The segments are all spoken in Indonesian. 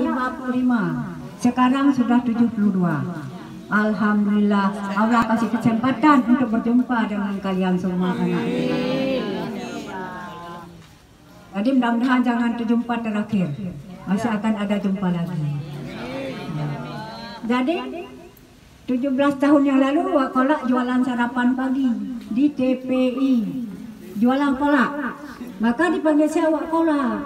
55. Sekarang sudah 72. Alhamdulillah, Allah kasih kesempatan untuk berjumpa dengan kalian semua anak. Jadi mudah-mudahan jangan jumpa terakhir, masih akan ada jumpa lagi. Jadi 17 tahun yang lalu Wak Kolak jualan sarapan pagi di TPI, jualan kolak. Maka dipanggil saya Wak Kolak.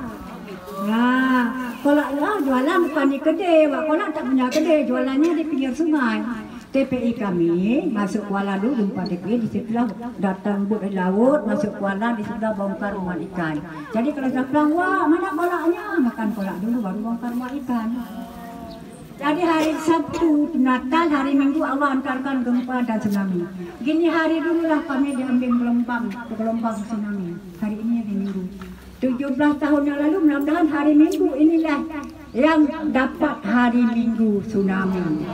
Nah, kolaknya jualan bukan di kedai. Wak Kolak tak punya kedai, jualannya di pinggir sungai. TPI kami masuk Kuala dulu, jumpa TPI, di situlah datang bot dari laut, masuk Kuala, di sebelah bongkar rumah ikan. Jadi kalau sudah pulang, wah mana kolaknya, makan kolak dulu baru bongkar rumah ikan. Jadi hari Sabtu, Natal, hari Minggu Allah antarkan gempa dan tsunami. Gini hari dulu lah kami diambil gelombang tsunami. Hari ini hari Minggu. 17 tahun yang lalu mudah-mudahan hari Minggu inilah yang dapat hari Minggu tsunami.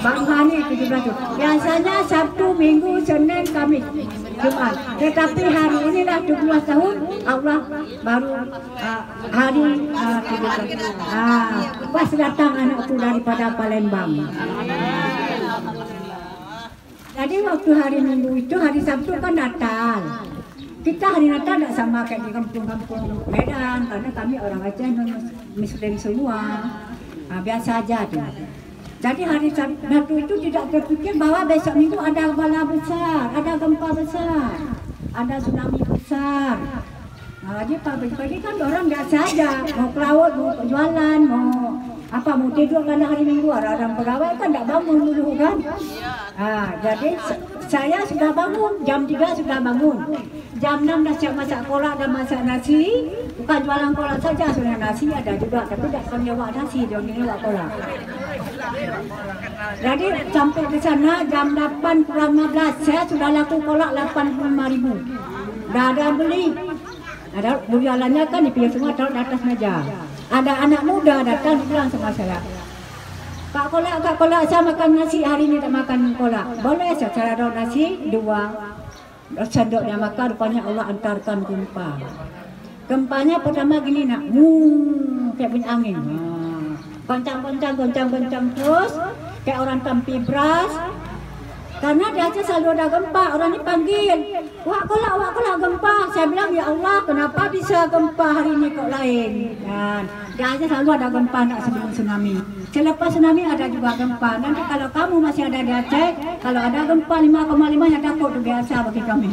Bang Hani 17 tu. Biasanya Sabtu, Minggu, Senin, Kamis, Jumat. Tetapi hari inilah 17 tahun Allah baru hari 17. Pas datang anakku daripada Palembang. Jadi waktu hari Minggu itu, hari Sabtu kan Natal. Kita hari Natal tidak sama kayak di kampung-kampung Medan, karena kami orang Aceh Muslim semua. Biasa aja tuh. Jadi hari Sabtu itu tidak terpikir bahwa besok minggu ada bala besar, ada gempa besar, ada tsunami besar. Jadi pagi-pagi kan orang biasa aja, mau ke laut, mau jualan, mau tidur karena hari Minggu. Orang pegawai kan tidak bangun dulu kan. Jadi saya sudah bangun, jam 3 sudah bangun. Jam 6 dah siap masak kolak dan masak nasi. Bukan jualan kolak saja, sebenarnya nasi ada juga, tapi tidak menyewa nasi, dia menyewa kolak. Jadi sampai ke sana jam 8:15, saya sudah laku kolak 85.000. Dah ada beli. Ada jualannya kan di pinggir semua, taruh di atas meja. Ada anak muda datang bilang sama saya, Kak Kolak, saya makan nasi hari ini, tak makan kolak. Boleh saya taruh nasi 2 sendoknya, maka rupanya Allah antarkan gempa. Gempanya pertama gini nak, kayak bunyi angin. Goncang terus, kayak orang tampi beras. Karena di Aceh selalu ada gempa, orang ini panggil, Wak Kolak gempa. Saya bilang, ya Allah, kenapa bisa gempa hari ini kok lain? Dan di Aceh selalu ada gempa, nak sebelum tsunami. Selepas tsunami ada juga gempa. Nanti kalau kamu masih ada di Aceh, kalau ada gempa 5,5 ya takut, itu biasa bagi kami.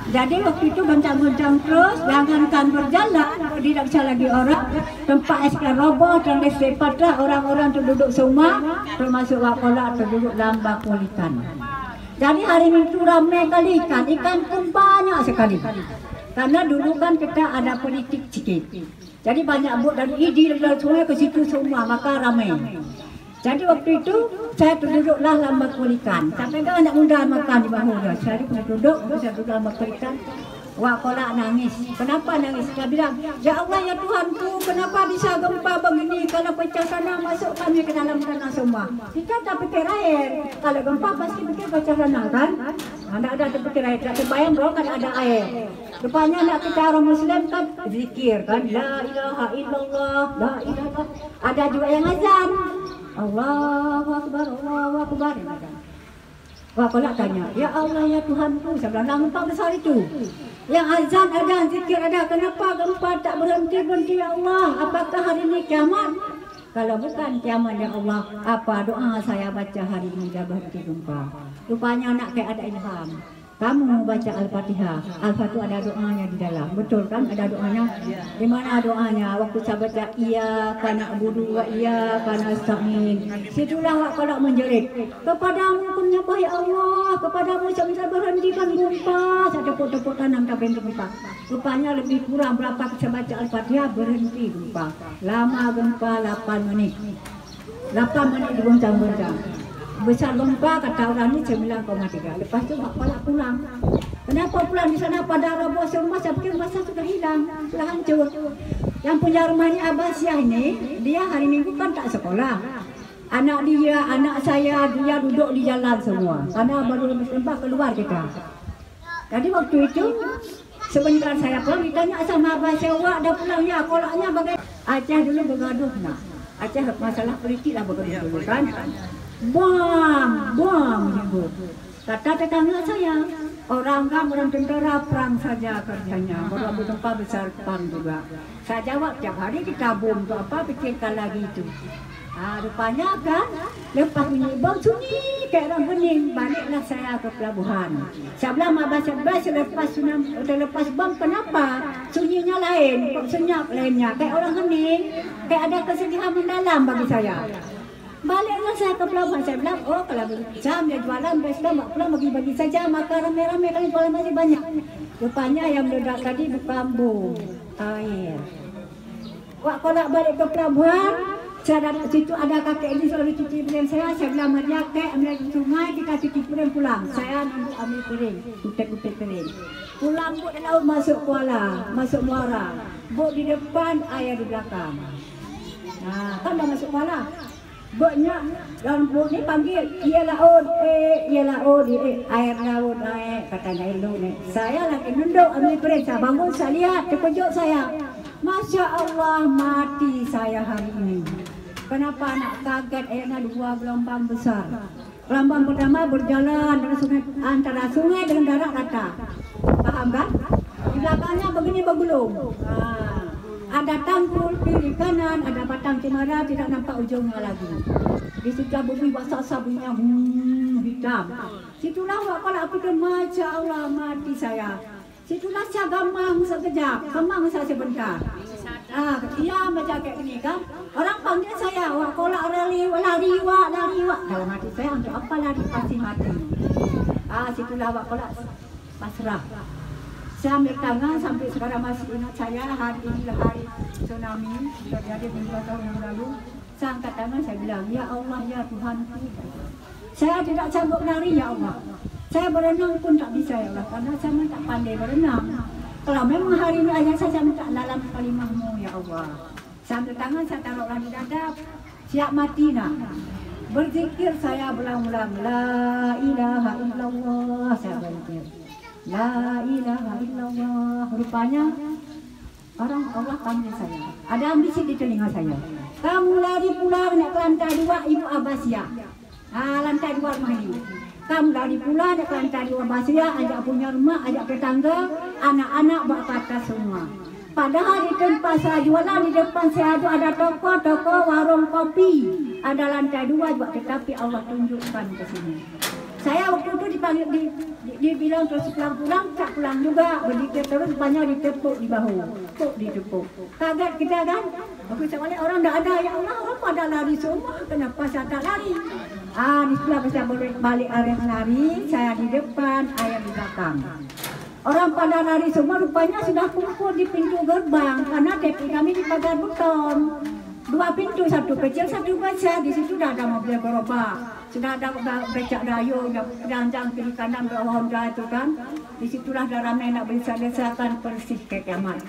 Jadi waktu itu goncang-goncang terus, jangankan berjalan, tidak bisa lagi orang, tempat eskal roboh dan listrik patah, orang-orang terduduk semua, termasuk Wak Kolak terduduk dalam bakul ikan. Jadi hari Minggu ramai kali ikan pun banyak sekali. Karena dulu kan kita ada politik sikit. Jadi banyak bot dari Idi dan sungai ke situ semua, maka ramai. Jadi waktu itu saya terduduklah dalam bakul ikan. Sampai kan anak muda makan di bahu dia. Saya duduk dalam bakul ikan. Wak Kolak nangis. Kenapa nangis? Dia bilang, ya Allah ya Tuhanku, kenapa bisa gempa begini? Kalau pecah sana masuk kami ke dalam tanah semua. Kita tak pikir air. Kalau gempa pasti pikir pecah sana kan? Tidak ada terpikir air. Tak terbayang bahwa kan ada air. Rupanya nak kita orang Muslim kan zikir kan. La ilaha illallah, la ilaha. Ada juga yang azan. Allahu Akbar, Allahu Akbar. Wak Kolak tanya, ya Allah ya Tuhanku, saya bilang gempa besar itu. Yang azan ada, zikir ada, kenapa gempa tak berhenti-berhenti ya Allah? Apakah hari ini kiamat? Kalau bukan kiamat ya Allah, apa doa saya baca hari ini dah berhenti gempa? Rupanya anak kayak ada ilham. Kamu baca Al-Fatihah, Al-Fatihah ada doanya di dalam, betul kan? Ada doanya. Di mana doanya? Waktu saya baca iya kana budu wa iya kana astaghin. Situlah Wak Kolak menjerit. Kepadamu ku menyembah ya Allah, kepadamu saya bisa berhentikan gempa. Saya tepuk-tepuk tanam tapi gempa. Rupanya lebih kurang berapa saya baca Al-Fatihah berhenti gempa. Lama gempa 8 menit. 8 menit digoncang-goncang. Besar gempa kata orang ini 9,3. Lepas itu Wak Kolak pulang. Kenapa pulang di sana pada roboh semua? Saya pikir masa sudah hilang, sudah hancur. Yang punya rumah ini Abbasiyah ini, dia hari Minggu kan tak sekolah. Anak dia, anak saya, dia duduk di jalan semua. Karena baru lebih gempa keluar kita. Jadi waktu itu sebentar saya pulang ditanya sama Abbasiyah, Wak dah pulang ya, kolaknya bagaimana? Aceh dulu bergaduh nak. Aceh masalah politik lah bergaduh dulu kan. Bom menyebut. Kata tetangga saya, orang tentara perang saja kerjanya, orang bertempat besar perang juga. Saya jawab tiap hari kita bom tu apa, pikirkan lagi itu. Rupanya kan, lepas bunyi bom sunyi kayak orang hening, baliklah saya ke pelabuhan. Saya bilang abah lepas bom kenapa? Sunyinya lain, kok senyap lainnya, kayak orang hening, kayak ada kesedihan mendalam bagi saya. Baliklah saya ke pelabuhan, saya bilang, oh kalau jam dia jualan, sudah mak pulang bagi-bagi saja, maka rame-rame kali jualan masih banyak. Rupanya yang meledak tadi bukan bom, air. Kalau nak balik ke pelabuhan, saya ada situ ada kakek ini selalu cuci piring saya bilang dia kek ambil di sungai kita cuci piring pulang. Saya ambil piring, kutek piring. Pulang bot di laut masuk kuala, masuk muara. Bot di depan, air di belakang. Nah, kan dah masuk kuala. Botnya dalam bot ni panggil, ya laut, air laut naik, katanya air laut naik. Saya lagi nunduk ambil piring, saya bangun, saya lihat, terkejut saya. Masya Allah, mati saya hari ini. Kenapa nak kaget ayatnya dua gelombang besar. Gelombang pertama berjalan antara sungai dengan darat rata. Paham kan? Di belakangnya begini bergulung. Ada tanggul kiri kanan, ada batang cemara, tidak nampak ujungnya lagi. Di situ bunyi basah bunyinya hitam. Situlah kalau aku Masya Allah, mati saya. Situlah saya gamang sekejap, gamang saya sebentar. Ia macam kayak gini kan. Orang panggil saya, wah kolak lari wak. Dalam hati saya, untuk apa lari pasti mati. Situlah wak kolak pasrah. Saya ambil tangan sampai sekarang masih ingat saya, hari inilah hari tsunami, terjadi 2 tahun yang lalu. Saya angkat tangan, saya bilang, ya Allah, ya Tuhanku. Saya tidak sanggup lari, ya Allah. Saya berenang pun tak bisa, ya Allah, karena saya tak pandai berenang. Kalau memang hari ini ayah saya minta dalam kalimahmu, ya Allah. Saya ambil tangan, saya taruhlah di dada, siap mati nak. Berzikir saya berulang-ulang, la ilaha illallah, saya berzikir. La ilaha illallah. Rupanya orang Allah panggil saya. Ada ambisi di telinga saya. Kamu lari pulang nak ke lantai 2 Ibu Abasia. Lantai 2 rumah ini. Kamu lari pula nak ke lantai 2 Abasia, ajak punya rumah, ajak tetangga, anak-anak bawa ke atas semua. Padahal di tempat saya jualan, di depan saya ada toko, warung kopi. Ada lantai 2 juga, tetapi Allah tunjukkan ke sini. Saya waktu itu dipanggil, dibilang terus pulang, tak pulang juga. Berdikir terus, banyak ditepuk di bahu. Ditepuk. Kaget kita kan? Aku cakap orang dah ada, ya Allah, orang pada lari semua. Kenapa saya tak lari? Di sebelah saya balik area lari, saya di depan, ayah di belakang. Orang pada lari semua rupanya sudah kumpul di pintu gerbang. Karena TP kami di pagar beton. 2 pintu, satu kecil, satu besar. Di situ dah ada mobil gerobak. Sudah ada becak dayung, ranjang kiri kanan bawah Honda itu kan. Di situlah dah ramai nak berdesak-desakan persis ke kiamat.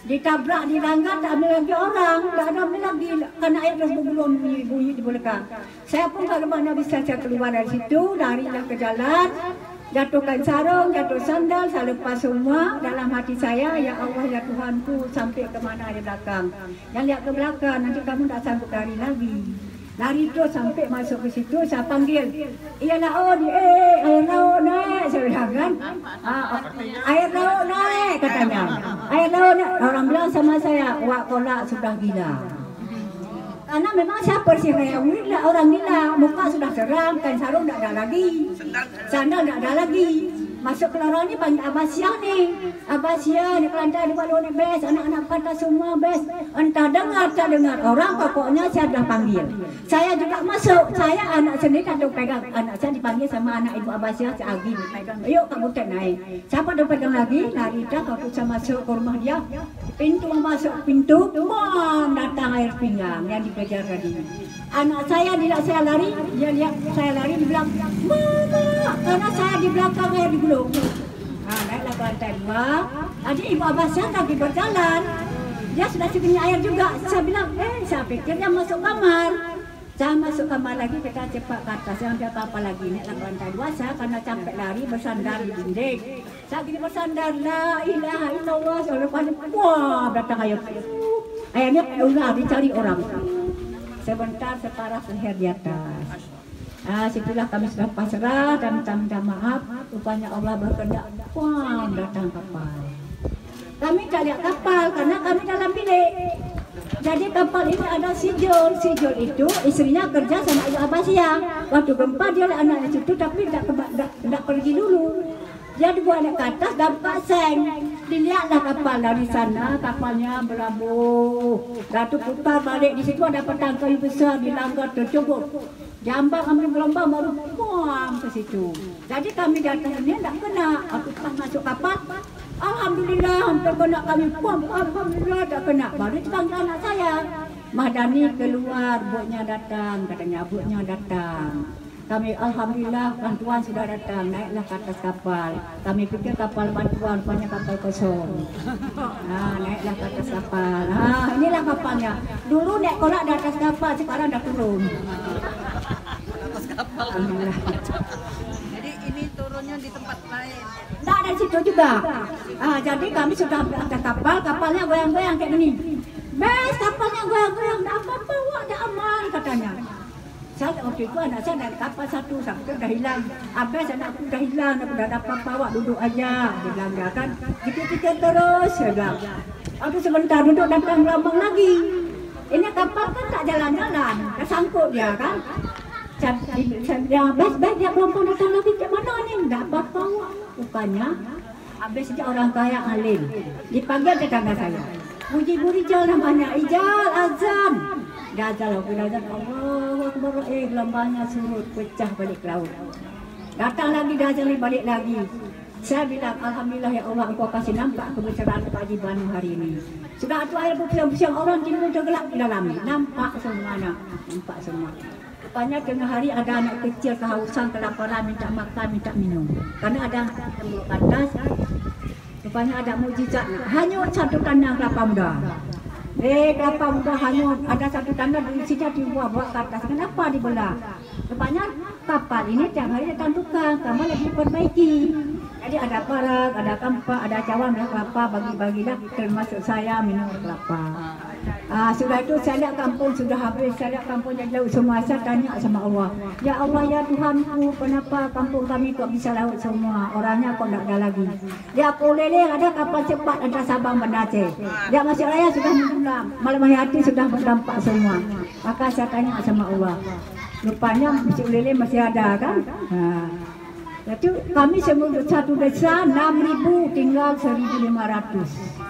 Ditabrak, dilanggar, tak ambil lagi orang. Tak ada ambil lagi, karena air terus bergulung bunyi di belakang. Saya pun kalau mana bisa saya keluar dari situ, larilah ke jalan. Jatuhkan sarung, jatuh sandal, saya lepas semua. Dalam hati saya, ya Allah, ya Tuhanku, sampai ke mana di belakang. Yang lihat ke belakang, nanti kamu tak sanggup lari lagi. Lari terus sampai masuk ke situ, saya panggil. Iya laut, air laut naik, saya bilang kan. Air laut naik, katanya. Air laut naik. Orang bilang sama saya, wak kolak sudah gila. Karena memang saya bersih gila, orang gila. Muka sudah seram, kain sarung tak ada lagi. Sandal tak ada lagi. Masuk ke lorong ni panggil Abasia ni. Abasia ni kelantai di bawah ni best. Anak-anak kata semua best. Entah dengar tak dengar. Orang pokoknya saya dah panggil. Saya juga masuk. Saya anak sendiri tak tahu pegang. Anak saya dipanggil sama anak ibu Abasia. Saya Agi pegang. Yuk kamu tak naik. Siapa dah pegang lagi? Lari dah kalau saya masuk ke rumah dia. Pintu masuk pintu. Bom, datang air pinggang yang dikejar tadi. Anak saya tidak saya lari. Dia lihat saya lari. Dia bilang, Mama. Karena saya di belakang air digulung. Naiklah ke lantai 2. Adik ibu Abasia lagi berjalan. Dia sudah segini air juga. Saya bilang, saya pikir dia masuk kamar. Saya masuk kamar lagi, kita cepat ke atas. Yang dia apa-apa lagi. Naiklah ke lantai 2. Saya karena capek lari, bersandar di dinding. Saya gini bersandar, la ilaha illallah. Lepas itu, wah, datang air. Akhirnya ulah dicari orang. Sebentar separas leher di atas. Situlah kami sudah pasrah dan minta maaf. Rupanya Allah berkehendak, wah datang kapal. Kami tak lihat kapal karena kami dalam bilik. Jadi kapal ini ada Sijol. Sijol itu istrinya kerja sama Ibu Abbasiyah. Waktu gempa dia lihat anak di situ tapi tidak pergi dulu. Dia dibawa naik ke atas dan pasang. Dilihatlah kapal dari sana, kapalnya berlabuh. Lalu putar balik di situ ada petang kayu besar dilanggar tercubur. Jambang ambil gelombang baru buang ke situ. Jadi kami datang ini tidak kena. Aku pas masuk kapal. Alhamdulillah hampir kena kami buang. Alhamdulillah tak kena. Baru dipanggil anak saya. Mahdani keluar, buatnya datang. Katanya buatnya datang. Kami alhamdulillah bantuan sudah datang, naiklah ke atas kapal. Kami pikir kapal bantuan, rupanya kapal kosong. Naiklah ke atas kapal. Inilah kapalnya. Dulu naik kolak di atas kapal, sekarang dah turun. Atas kapal. Alhamdulillah. Jadi ini turunnya di tempat lain. Tidak ada situ juga. Jadi kami sudah di atas kapal, kapalnya goyang-goyang kayak gini. Bes, kapalnya goyang-goyang, tidak apa-apa, tidak aman katanya. Saya waktu itu anak saya naik kapal satu sampai dah hilang. Abis anak aku dah hilang, aku dah dapat bawa duduk aja. Dia bilang dia kan, kita terus. Saya bilang, aku sebentar duduk datang gelombang lagi. Ini kapal kan tak jalan-jalan, dah sangkut dia kan. Dia baik dia gelombang datang lagi ke mana ni? Tak apa-apa. Rupanya, habis saja orang kaya alim. Dipanggil tetangga saya. Muji Rijal namanya, Ijal azan. Dazal Allah Akbar, gelombangnya surut pecah balik ke laut. Datang lagi Dazal balik lagi. Saya bilang alhamdulillah ya Allah, engkau kasih nampak kebesaran kewajiban hari ini. Sudah tu air berpulang-pulang orang timbul tergelap di dalam. Nampak semuanya, nampak semua. Rupanya tengah hari ada anak kecil kehausan, kelaparan, minta makan, minta minum. Karena ada tembok atas. Rupanya ada mukjizat. Hanyut satu kandang kelapa muda. Kelapa muda hanyut. Ada satu tanda di sini dibuat ke atas. Kenapa dibelah? Rupanya kapal ini tiap hari datang tukang. Kamu lagi perbaiki. Jadi ada parak, ada kampak, ada cawan, ada kelapa. Bagi-bagilah termasuk saya minum kelapa. Sudah itu saya lihat kampung sudah habis. Saya lihat kampung jadi laut semua. Saya tanya sama Allah. Ya Allah ya Tuhanku, kenapa kampung kami kok bisa laut semua? Orangnya kok tak ada lagi. Dia polele ada kapal cepat antara Sabang dan Aceh. Dia masuk raya sudah menjulang. Malam hati sudah berdampak semua. Maka saya tanya sama Allah. Rupanya masuk lele masih ada kan? Jadi kami semua satu desa 6.000 tinggal 1.500.